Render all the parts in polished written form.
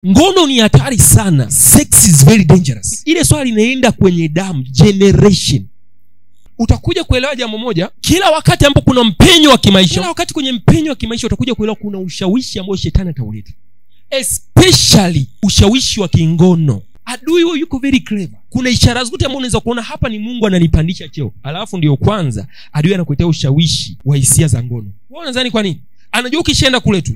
Ngono ni hatari sana. Sex is very dangerous. Ile swali linaenda kwenye damu, generation. Utakuja kuelewa jambo moja, kila wakati ambapo kuna mpenyo wa kimaisha, kila wakati kwenye mpenyo wa kimaisha utakuja kuelewa kuna ushawishi ambao shetani atauleta. Especially ushawishi wa kingono. Adui huyo yuko very clever. Kuna ishara zote ambazo unaweza kuona hapa ni Mungu ananipandisha cheo. Alafu ndio kwanza adui anakuletea ushawishi wa hisia za ngono. Wewe unadhani kwa nini? Anajua ukishaenda kule tu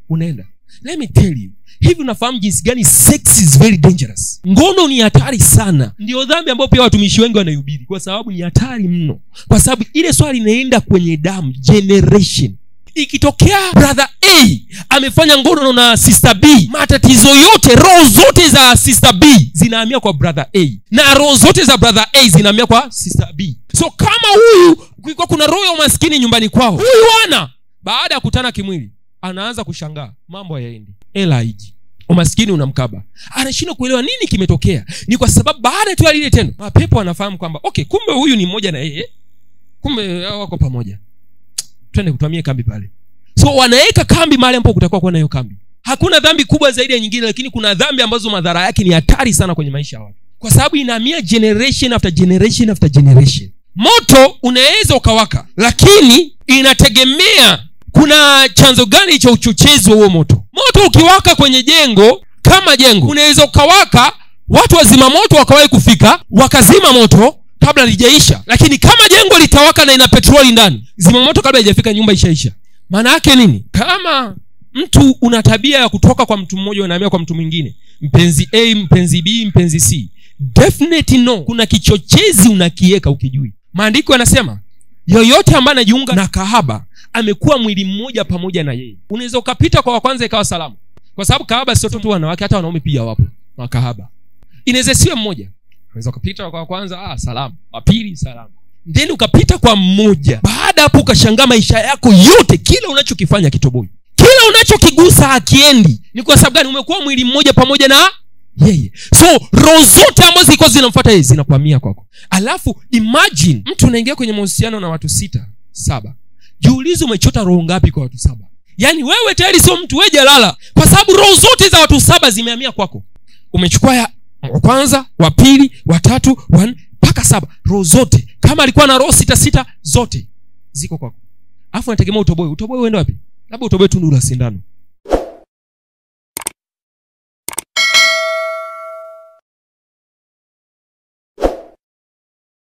unaenda. Let me tell you, hivi unafahamu jinsi gani sex is very dangerous? Ngono ni hatari sana. Ndio dhambi ambayo pia watumishi wengi wanahubiri, kwa sababu ni hatari mno. Kwa sababu ile swali linaenda kwenye damu, generation. Ikitokea brother A amefanya ngono na sister B, matatizo yote, roho zote za sister B zinahamia kwa brother A, na roho zote za brother A zinahamia kwa sister B. So kama huyu kulikuwa kuna roho ya umaskini nyumbani kwao, huyu wana baada ya kutana kimwili anaanza kushangaa mambo hayaendi, hela haiji, umaskini unamkaba, anashindwa kuelewa nini kimetokea. Ni kwa sababu baada tu ya lile tendo mapepo anafahamu kwamba okay, kumbe huyu ni mmoja na yeye, kumbe wako pamoja, twende kutumia kambi pale. So wanaweka kambi mahali ambapo kutakuwa kuna hiyo kambi. Hakuna dhambi kubwa zaidi ya nyingine, lakini kuna dhambi ambazo madhara yake ni hatari sana kwenye maisha ya watu, kwa sababu inahamia generation after generation after generation. Moto unaweza ukawaka, lakini inategemea kuna chanzo gani cha uchochezi wa huo moto. Moto ukiwaka kwenye jengo, kama jengo, unaweza ukawaka, watu wa zima moto wakawahi kufika wakazima moto kabla lijaisha. Lakini kama jengo litawaka na ina petroli ndani, zima moto kabla haijafika nyumba ishaisha. Maana yake nini? Kama mtu una tabia ya kutoka kwa mtu mmoja unahamia kwa mtu mwingine, mpenzi A, mpenzi B, mpenzi C, definitely no, kuna kichochezi unakiweka ukijui. Maandiko yanasema yoyote ambaye anajiunga na kahaba amekuwa mwili mmoja pamoja na yeye. Unaweza ukapita kwa wa kwanza ikawa salama, kwa sababu kahaba sio tu wanawake, hata wanaume pia wapo makahaba. Inaweza siwe mmoja, unaweza ukapita kwa wa kwanza salama, wa pili salama, then ukapita kwa mmoja. Baada hapo ukashangaa maisha yako yote, kila unachokifanya kitoboi, kila unachokigusa hakiendi. Ni kwa sababu gani? Umekuwa mwili mmoja pamoja na yeye. So roho zote ambazo zilikuwa zinamfuata yeye zinakuhamia kwako. Alafu imagine mtu unaingia kwenye mahusiano na watu 6, 7. Jiulize umechota roho ngapi kwa watu 7? Yaani wewe tayari sio mtu, wewe jalala, kwa sababu roho zote za watu 7 zimehamia kwako. Umechukua ya kwanza, wa pili, wa tatu, wa nne mpaka 7. Roho zote, kama alikuwa na roho 6 zote ziko kwako. Alafu unategemea utoboe uende wapi? Labda utoboe tundu la sindano.